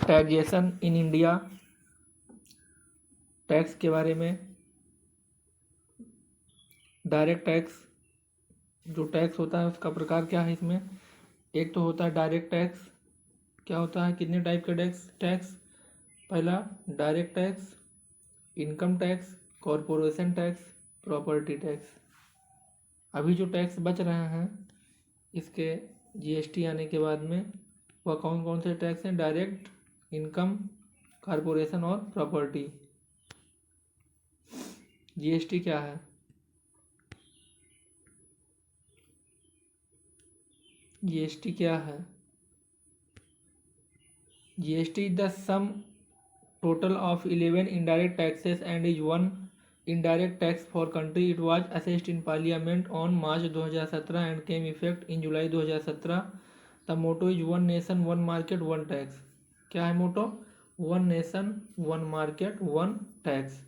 Taxation in India, tax के बारे में। डायरेक्ट टैक्स, जो टैक्स होता है उसका प्रकार क्या है इसमें। एक तो होता है डायरेक्ट टैक्स। क्या होता है, कितने टाइप के टैक्स। पहला direct tax, income tax, corporation tax, property tax. अभी जो टैक्स बच रहे हैं इसके जीएसटी आने के बाद में, वह कौन कौन से टैक्स हैं। डायरेक्ट, इनकम, कॉरपोरेशन और प्रॉपर्टी। जीएसटी क्या है। जीएसटी क्या है। GST is the sum total of 11 indirect taxes and is one indirect tax for country. It was assessed in Parliament on March 2017 and came effect in July 2017. The motto is one nation one market one tax. क्या है motto. One nation one market one tax.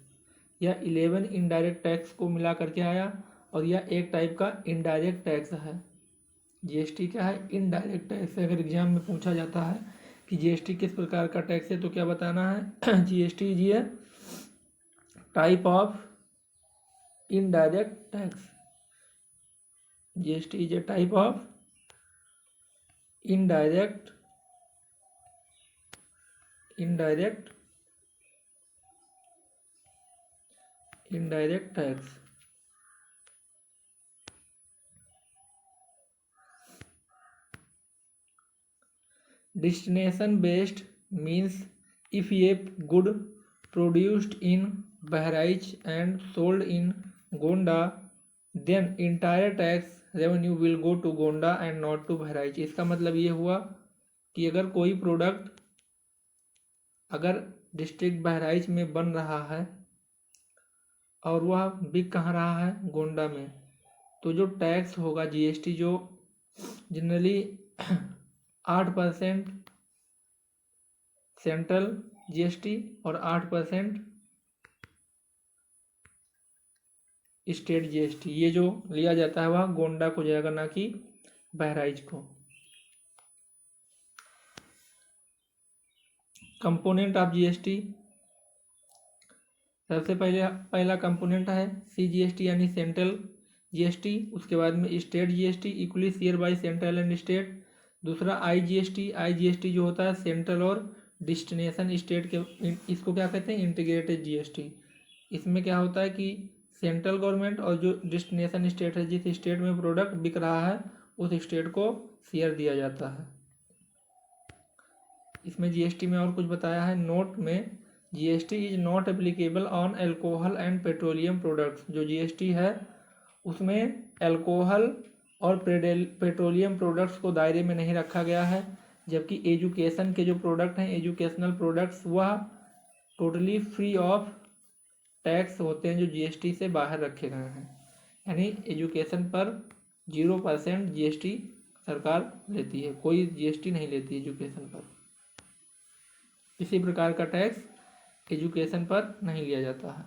यह 11 indirect tax को मिला करके आया और यह एक टाइप का इनडायरेक्ट टैक्स है। जीएसटी क्या है, इनडायरेक्ट टैक्स। अगर एग्जाम में पूछा जाता है कि जीएसटी किस प्रकार का टैक्स है तो क्या बताना है। GST is a type of indirect tax. GST is a type of indirect tax. Destination based means if a good produced in Bahraich and sold in Gonda, then entire tax revenue will go to Gonda and not to Bahraich। इसका मतलब ये हुआ कि अगर कोई product अगर district Bahraich में बन रहा है और वह बिक कहाँ रहा है, गोंडा में, तो जो टैक्स होगा जीएसटी, जो जनरली 8% सेंट्रल जीएसटी और 8% स्टेट जीएसटी, ये जो लिया जाता है वह गोंडा को जाएगा, ना कि बहराइच को। कंपोनेंट ऑफ जीएसटी, सबसे पहला कंपोनेंट है सीजीएसटी यानी सेंट्रल जीएसटी। उसके बाद में state GST equally share by central and state. दूसरा आईजीएसटी जो होता है सेंट्रल और डिस्टिनेशन स्टेट के, इसको क्या कहते हैं, इंटीग्रेटेड जीएसटी। इसमें क्या होता है कि सेंट्रल गवर्नमेंट और जो डिस्टिनेशन स्टेट है, जिस स्टेट में प्रोडक्ट बिक रहा है उस स्टेट को शेयर दिया जाता है। इसमें जीएसटी में और कुछ बताया है नोट में, GST is not applicable on alcohol and petroleum products. जो जीएसटी है उसमें एल्कोहल और पेट्रोलियम प्रोडक्ट्स को दायरे में नहीं रखा गया है, जबकि एजुकेशन के जो प्रोडक्ट हैं, एजुकेशनल प्रोडक्ट्स, वह टोटली फ्री ऑफ टैक्स होते हैं, जो जीएसटी से बाहर रखे गए हैं। यानी एजुकेशन पर 0% जीएसटी सरकार लेती है, कोई जीएसटी नहीं लेती एजुकेशन पर। किसी प्रकार का टैक्स एजुकेशन पर नहीं लिया जाता है।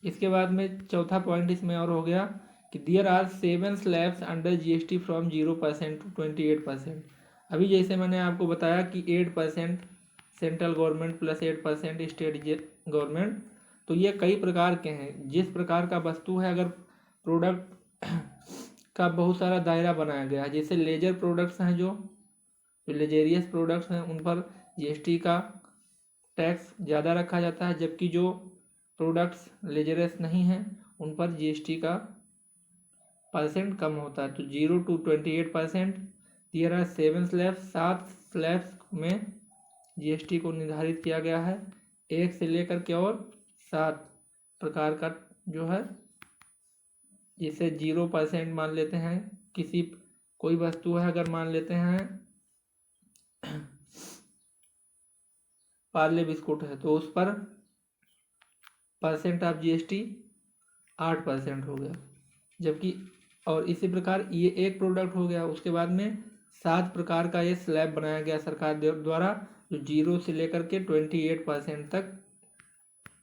इसके बाद में चौथा पॉइंट इसमें और हो गया कि there are 7 slabs under GST from 0% to 28%। अभी जैसे मैंने आपको बताया कि 8% central government plus 8% state government, तो ये कई प्रकार के हैं। जिस प्रकार का वस्तु है, अगर प्रोडक्ट का बहुत सारा दायरा बनाया गया है, जैसे लेजर प्रोडक्ट्स हैं, जो लेजेरियस प्रोडक्ट्स हैं, उन पर जीएसटी का टैक्स ज़्यादा रखा जाता है, जबकि जो प्रोडक्ट्स लेजरियस नहीं हैं उन पर जीएसटी का परसेंट कम होता है। तो 0 to 28%। There are 7 slabs, 7 slabs में जीएसटी को निर्धारित किया गया है, 1 से लेकर के और 7 प्रकार का जो है, जिसे 0% मान लेते हैं। किसी कोई वस्तु है, अगर मान लेते हैं पार्ले बिस्कुट है, तो उस पर परसेंट ऑफ जीएसटी 8% हो गया, जबकि और इसी प्रकार ये एक प्रोडक्ट हो गया। उसके बाद में 7 प्रकार का ये स्लैब बनाया गया सरकार द्वारा, जो 0 से लेकर के 28% तक,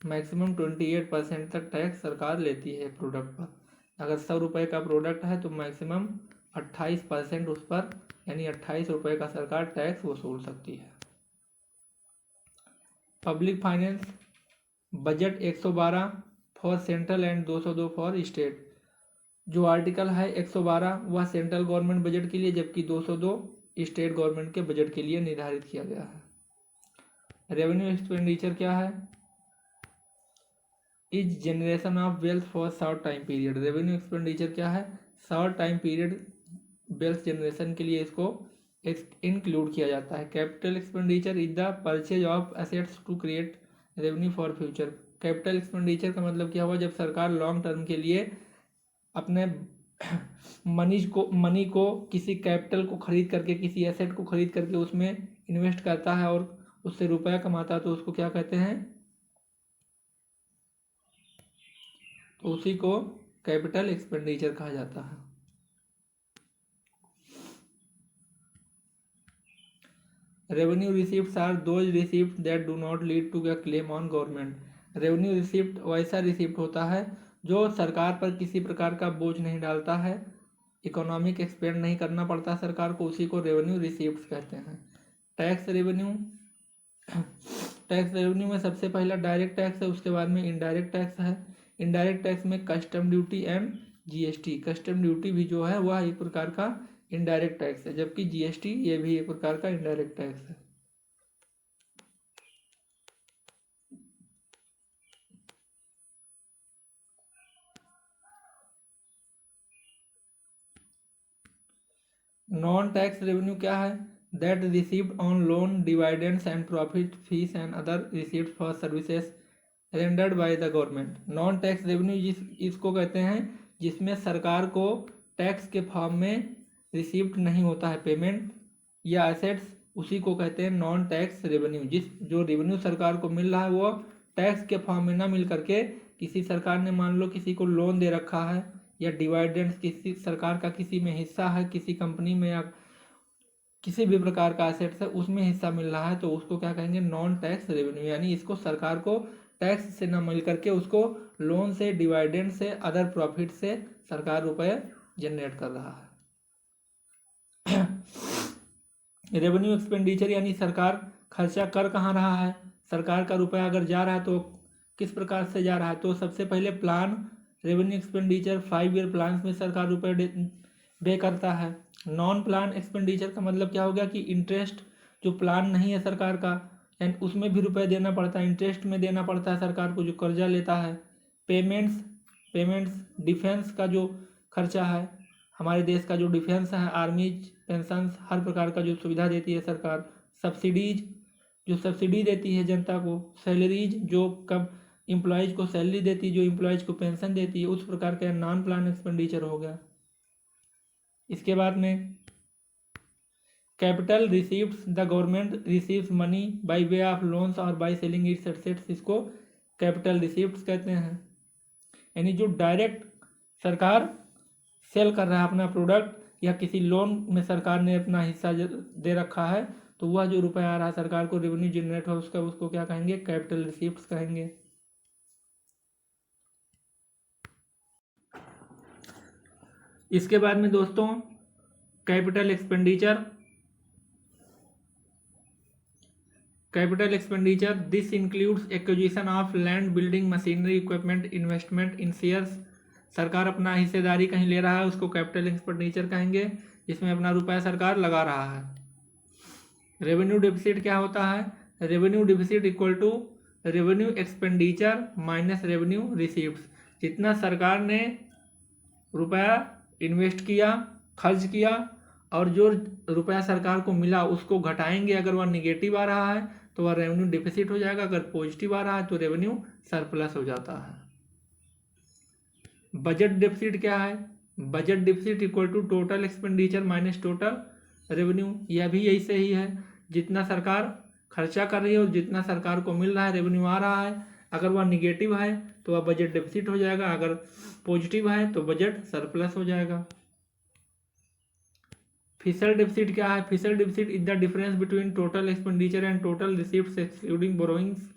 मैक्सिमम 28% तक टैक्स सरकार लेती है प्रोडक्ट पर। अगर 100 रुपये का प्रोडक्ट है तो मैक्सिमम 28% उस पर, यानी 28 रुपये का सरकार टैक्स वसूल सकती है। Public finance budget 112 for central and 202 for state. जो आर्टिकल है 112 वह सेंट्रल गवर्नमेंट बजट के लिए, जबकि 202 स्टेट गवर्नमेंट के बजट के लिए निर्धारित किया गया है। रेवेन्यू एक्सपेंडिचर क्या है? Is generation of wealth for short time period. Revenue expenditure क्या है? Short time period wealth generation के लिए इसको इंक्लूड किया जाता है। Capital expenditure is the purchase of assets to create revenue for future. Capital expenditure का मतलब क्या हुआ? जब सरकार लॉन्ग टर्म के लिए अपने मनी को किसी कैपिटल को खरीद करके, किसी एसेट को खरीद करके उसमें इन्वेस्ट करता है और उससे रुपया कमाता है, तो उसको क्या कहते हैं? तो उसी को कैपिटल एक्सपेंडिचर कहा जाता है। Revenue receipts are those receipt that do not lead to a claim on government. Revenue receipt वैसा रिसीप्ट होता है जो सरकार पर किसी प्रकार का बोझ नहीं डालता है, इकोनॉमिक एक्सपेंड नहीं करना पड़ता सरकार को, उसी को रेवेन्यू रिसीप्ट्स कहते हैं। टैक्स रेवेन्यू टैक्स रेवेन्यू में सबसे पहला डायरेक्ट टैक्स है, उसके बाद में इनडायरेक्ट टैक्स है। इनडायरेक्ट टैक्स में custom duty and GST. Custom duty भी जो है वह एक प्रकार का इनडायरेक्ट टैक्स है, जबकि जीएसटी ये भी एक प्रकार का इनडायरेक्ट टैक्स है। नॉन टैक्स रेवेन्यू क्या है? That received on loan, dividends and profit, fees and other received for services rendered by the government. Non tax revenue इसको कहते हैं जिसमें सरकार को टैक्स के फॉर्म में रिसीव्ड नहीं होता है पेमेंट या एसेट्स, उसी को कहते हैं नॉन टैक्स रेवेन्यू। जो रेवेन्यू सरकार को मिल रहा है वो टैक्स के फॉर्म में ना मिल करके, किसी सरकार ने मान लो किसी को लोन दे रखा है, या डिविडेंड्स किसी सरकार का किसी में हिस्सा है, किसी कंपनी में या किसी भी प्रकार का एसेट्स है उसमें हिस्सा मिल रहा है, तो उसको क्या कहेंगे? Non tax revenue. यानी इसको सरकार को टैक्स से ना मिल करके उसको लोन से, डिविडेंड से, अदर प्रॉफिट से सरकार रुपए जनरेट कर रहा है। रेवेन्यू एक्सपेंडिचर यानी सरकार खर्चा कर कहाँ रहा है, सरकार का रुपया अगर जा रहा है तो किस प्रकार से जा रहा है। तो सबसे पहले plan revenue expenditure 5 year plan में सरकार रुपये पे करता है। नॉन प्लान एक्सपेंडिचर का मतलब क्या हो गया कि इंटरेस्ट जो प्लान नहीं है सरकार का, एंड उसमें भी रुपए देना पड़ता है, इंटरेस्ट में देना पड़ता है सरकार को जो कर्जा लेता है। पेमेंट्स डिफेंस का जो खर्चा है, हमारे देश का जो डिफेंस है, आर्मीज, पेंशंस, हर प्रकार का जो सुविधा देती है सरकार। सब्सिडीज जो सब्सिडी देती है जनता को। सैलरीज जो कम एम्प्लॉयज़ को सैलरी देती है, जो एम्प्लॉयज़ को पेंशन देती है, उस प्रकार का नॉन प्लान एक्सपेंडिचर हो गया। इसके बाद में capital receives, the government receives money by way of loans और बाय सेलिंग इट्स एसेट्स, इसको कैपिटल रिसीव्स कहते हैं। यानी जो डायरेक्ट सरकार सेल कर रहा है अपना प्रोडक्ट, या किसी लोन में सरकार ने अपना हिस्सा दे रखा है, तो वह जो रुपया आ रहा है सरकार को, रेवेन्यू जनरेट हो उसको क्या कहेंगे? कैपिटल रिसीव्स कहेंगे। इसके बाद में दोस्तों capital expenditure this includes acquisition of land, building, machinery, equipment, investment in shares. सरकार अपना हिस्सेदारी कहीं ले रहा है उसको कैपिटल एक्सपेंडिचर कहेंगे, जिसमें अपना रुपया सरकार लगा रहा है। रेवेन्यू डिफिसिट क्या होता है? Revenue deficit equal to revenue expenditure minus revenue receipts. जितना सरकार ने रुपया इन्वेस्ट किया, खर्च किया, और जो रुपया सरकार को मिला उसको घटाएंगे। अगर वह निगेटिव आ रहा है तो वह रेवेन्यू डिफिसिट हो जाएगा, अगर पॉजिटिव आ रहा है तो रेवेन्यू सरप्लस हो जाता है। बजट डिफिसिट क्या है? Budget deficit equal to total expenditure minus total revenue. यह भी ऐसे ही है, जितना सरकार खर्चा कर रही है और जितना सरकार को मिल रहा है, रेवेन्यू आ रहा है, अगर वह निगेटिव है तो वह बजट डिफिसिट हो जाएगा, अगर पॉजिटिव है तो बजट सरप्लस हो जाएगा। फिशर डिफिसिट क्या है? Fiscal deficit is the difference between total expenditure and total receipts excluding borrowings.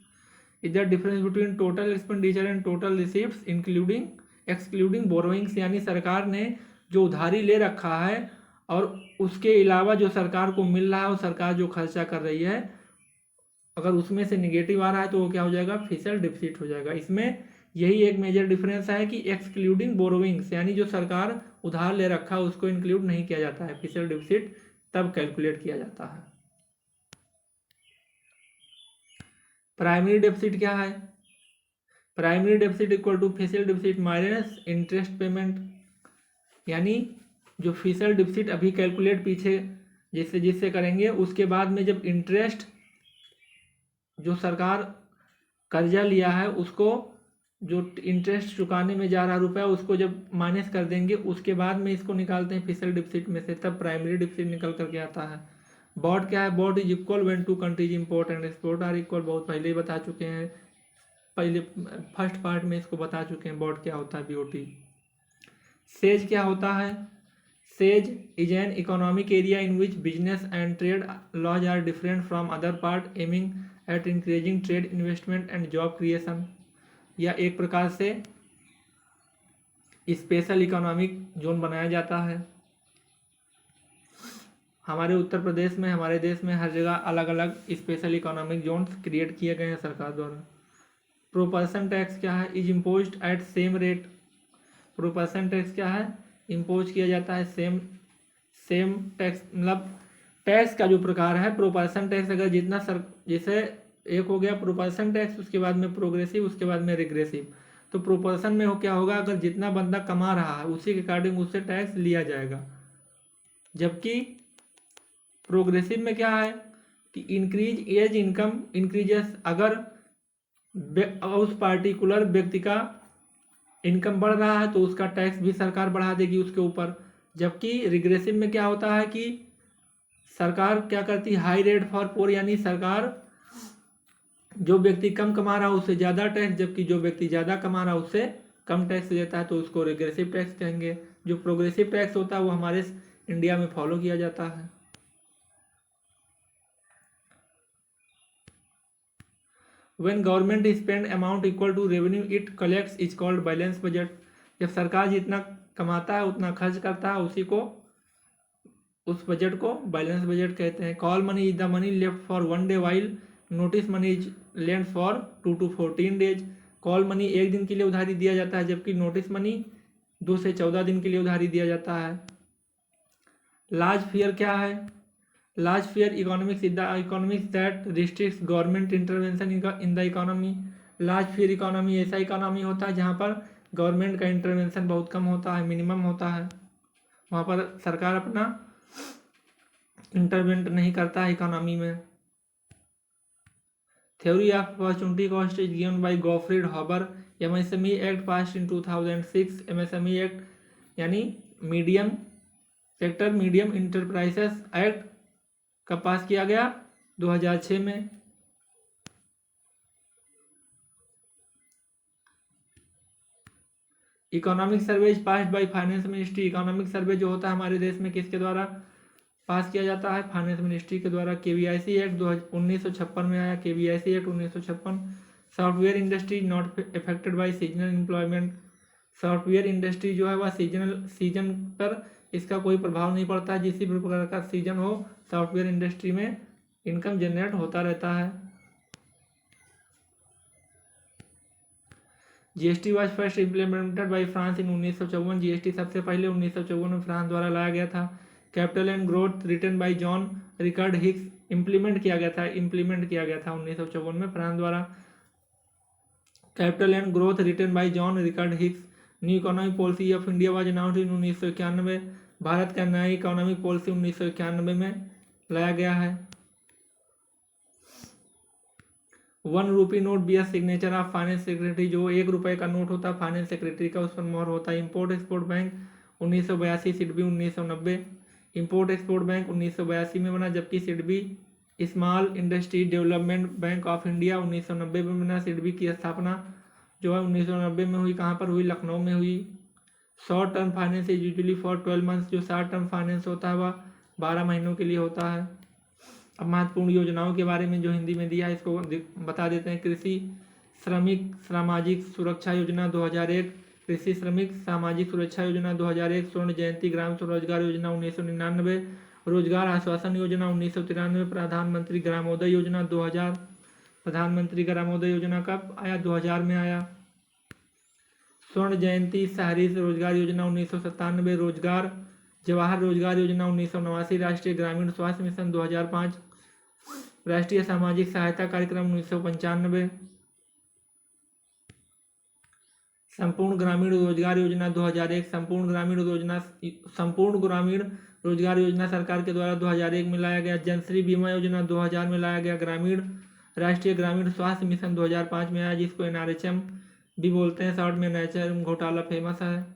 Is the difference between total expenditure and total receipts including excluding borrowings. यानी सरकार ने जो उधारी ले रखा है और उसके अलावा जो सरकार को मिल रहा है और सरकार जो खर्चा कर रही है, अगर उसमें से निगेटिव आ रहा है तो वो क्या हो जाएगा, फिशल डिफिसिट हो जाएगा। इसमें यही एक मेजर डिफरेंस है कि एक्सक्लूडिंग बोरोविंग्स, यानी जो सरकार उधार ले रखा है उसको इंक्लूड नहीं किया जाता है, फिशल डिफिसिट तब कैलकुलेट किया जाता है। प्राइमरी डेफिसिट क्या है, primary deficit equal to fiscal deficit minus interest payment, यानी जो फिशल डिफिसिट अभी कैलकुलेट पीछे जिससे जिससे करेंगे, उसके बाद में जब इंटरेस्ट जो सरकार कर्जा लिया है उसको, जो इंटरेस्ट चुकाने में जा रहा रुपया उसको जब माइनस कर देंगे, उसके बाद में इसको निकालते हैं फिशल डिफिसिट में से, तब प्राइमरी डिफिसिट निकल करके आता है। बॉट क्या है, BOT is equal when two countries import and export are equal, बहुत पहले ही बता चुके हैं, पहले फर्स्ट पार्ट में इसको बता चुके हैं बॉट क्या होता है, बीओटी। सेज क्या होता है, SEZ is an economic area in which business and trade laws are different from other part aiming at increasing trade investment and job creation, या एक प्रकार से स्पेशल इकोनॉमिक जोन बनाया जाता है। हमारे उत्तर प्रदेश में, हमारे देश में हर जगह अलग अलग स्पेशल इकोनॉमिक जोन्स क्रिएट किए गए हैं सरकार द्वारा। प्रोपर्शन टैक्स क्या है, is imposed at same rate, proportion tax क्या है, इम्पोज किया जाता है सेम टैक्स, मतलब टैक्स का जो प्रकार है प्रोपर्शन टैक्स, अगर जितना जैसे एक हो गया प्रोपर्शन टैक्स, उसके बाद में प्रोग्रेसिव, उसके बाद में रिग्रेसिव। तो प्रोपर्शन में हो क्या होगा, अगर जितना बंदा कमा रहा है उसी के अकॉर्डिंग उससे टैक्स लिया जाएगा। जबकि प्रोग्रेसिव में क्या है कि इंक्रीज एज इनकम इंक्रीजेस, अगर उस पार्टिकुलर व्यक्ति का इनकम बढ़ रहा है तो उसका टैक्स भी सरकार बढ़ा देगी उसके ऊपर। जबकि रिग्रेसिव में क्या होता है कि सरकार क्या करती है, हाई रेट फॉर पोर, यानी सरकार जो व्यक्ति कम कमा रहा है उससे ज़्यादा टैक्स, जबकि जो व्यक्ति ज़्यादा कमा रहा है उससे कम टैक्स देता है, तो उसको रिग्रेसिव टैक्स कहेंगे। जो प्रोग्रेसिव टैक्स होता है वो हमारे इंडिया में फॉलो किया जाता है। When government spend amount equal to revenue it collects is called balance budget, जब सरकार जितना कमाता है उतना खर्च करता है उसी को, उस बजट को बैलेंस बजट कहते हैं। Call money is the money left for 1 day while notice money is lent for 2 to 14 days. Call money एक दिन के लिए उधारी दिया जाता है, जबकि नोटिस मनी 2 से 14 दिन के लिए उधारी दिया जाता है। लार्ज फियर क्या है, large fear economics is the economics that restricts government intervention in the economy. Large fear economy ऐसा इकोनॉमी होता है जहाँ पर गवर्नमेंट का इंटरवेंशन बहुत कम होता है, मिनिमम होता है, वहाँ पर सरकार अपना इंटरवेंट नहीं करता है इकोनॉमी में। Theory of opportunity cost is given by Gottfried Haberler. MSME act pass in 2006। MSME act यानी medium sector medium enterprises act कब पास किया गया, 2006 में। Economic survey is passed by finance ministry. Economic survey जो होता है हमारे देश में किसके द्वारा पास किया जाता है, फाइनेंस मिनिस्ट्री के द्वारा। केवीआईसी एक्ट 1956 में आया, KVIC act 1956। Software industry not affected by seasonal employment. Software industry जो है वह सीजन पर इसका कोई प्रभाव नहीं पड़ता है, जिस भी प्रकार का सीजन हो सॉफ्टवेयर इंडस्ट्री में इनकम जनरेट होता रहता है। GST was first implemented by France in 1954। GST सबसे पहले 1954 में फ्रांस द्वारा लाया गया था। Capital and growth written by John Richard Hicks implement किया गया था 1954 में फ्रांस द्वारा। Capital and growth written by John Richard Hicks. New economic policy of India was announced in 1991। Bharat का नया इकोनॉमिक पॉलिसी 1991 में लाया गया है। 1 rupee note bear signature of finance secretary. जो 1 रुपये का नोट होता है फाइनेंस सेक्रेटरी का, उस पर मोहर होता है। Import export bank 1982, SIDBI 1990। Import export bank 1982 में बना, जबकि SIDBI small industry development bank of India 1990 में बना। सिडबी की स्थापना जो है 1990 में हुई। कहाँ पर हुई, लखनऊ में हुई। Short term finance is usually for 12 months. जो शॉर्ट टर्म फाइनेंस होता है वह 12 महीनों के लिए होता है। अब महत्वपूर्ण योजनाओं के बारे में जो हिंदी में दिया है इसको बता देते हैं। कृषि श्रमिक सामाजिक सुरक्षा योजना 2001, कृषि श्रमिक सामाजिक सुरक्षा योजना 2001, स्वर्ण जयंती ग्राम स्वरोजगार योजना 1999, रोजगार आश्वासन योजना 1993, प्रधानमंत्री ग्रामोदय योजना 2000, प्रधानमंत्री ग्रामोदय योजना कब आया? 2000 में आया। स्वर्ण जयंती शहरी रोजगार योजना 1997, रोजगार जवाहर रोजगार योजना 1989, राष्ट्रीय ग्रामीण स्वास्थ्य मिशन 2005, राष्ट्रीय सामाजिक सहायता कार्यक्रम 1995, संपूर्ण ग्रामीण रोजगार योजना 2001, संपूर्ण ग्रामीण रोजगार योजना सरकार के द्वारा 2001 में लाया गया। जनश्री बीमा योजना 2000 में लाया गया। राष्ट्रीय ग्रामीण स्वास्थ्य मिशन 2005 में आया, जिसको NRHM भी बोलते हैं, शॉर्ट में नेचर घोटाला फेमस है।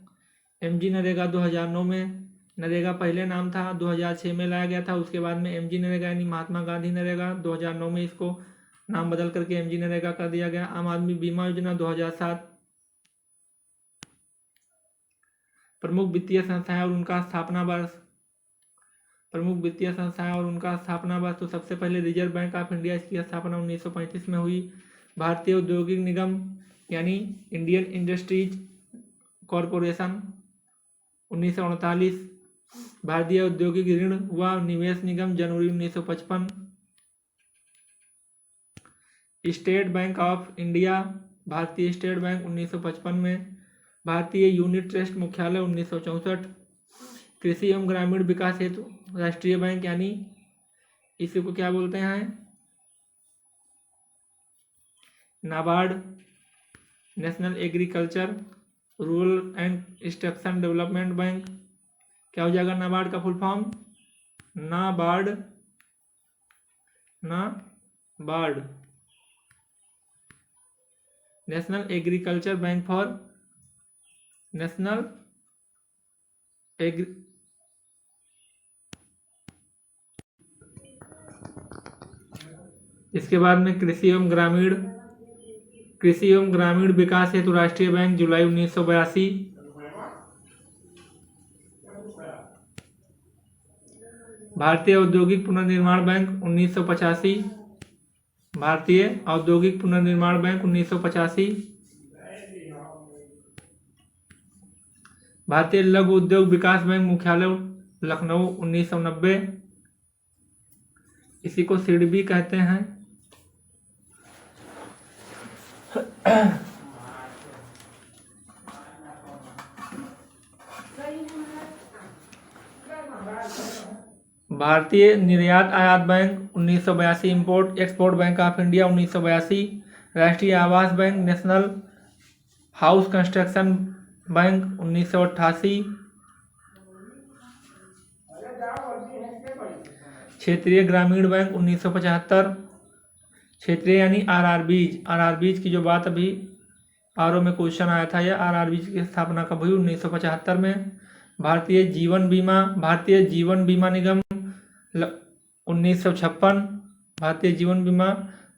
MG नरेगा 2009 में, नरेगा पहले नाम था, 2006 में लाया गया था। उसके बाद में MG नरेगा यानी महात्मा गांधी नरेगा 2009 में इसको नाम बदल करके MG नरेगा कर दिया गया। आम आदमी बीमा योजना 2007। प्रमुख वित्तीय संस्थाएं और उनका स्थापना वर्ष। तो सबसे पहले रिजर्व बैंक ऑफ इंडिया, इसकी स्थापना 1935 में हुई। भारतीय औद्योगिक निगम यानी इंडियन इंडस्ट्रीज कॉरपोरेशन 1938। भारतीय औद्योगिक ऋण व निवेश निगम जनवरी 1955। स्टेट बैंक ऑफ इंडिया, भारतीय स्टेट बैंक 1955 में। भारतीय यूनिट ट्रस्ट मुख्यालय 1964। कृषि एवं ग्रामीण विकास हेतु राष्ट्रीय बैंक यानी इसी को क्या बोलते हैं? NABARD. National agriculture rural and instruction development bank, क्या हो जाएगा नाबार्ड का full form? NABARD. National agriculture bank for national इसके बाद में कृषि एवं ग्रामीण विकास हेतु राष्ट्रीय बैंक जुलाई 1982। भारतीय औद्योगिक पुनर्निर्माण बैंक 1985। भारतीय औद्योगिक पुनर्निर्माण बैंक 1985। भारतीय लघु उद्योग विकास बैंक मुख्यालय लखनऊ 1990। इसी को सिडबी कहते हैं। भारतीय निर्यात आयात bank 1982। Import export bank of India 1982। राष्ट्रीय आवास bank national house construction bank 1988। क्षेत्रीय ग्रामीण बैंक 1975। क्षेत्रीय यानी आरआरबीज की जो बात अभी आरओ में क्वेश्चन आया था, यह आरआरबीज की स्थापना कब हुई? 1975 में। भारतीय जीवन बीमा निगम 1956। भारतीय जीवन बीमा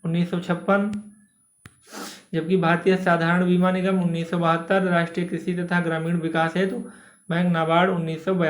1956। जबकि भारतीय साधारण बीमा निगम 1972। राष्ट्रीय कृषि तथा ग्रामीण विकास हेतु बैंक नाबार्ड 1982।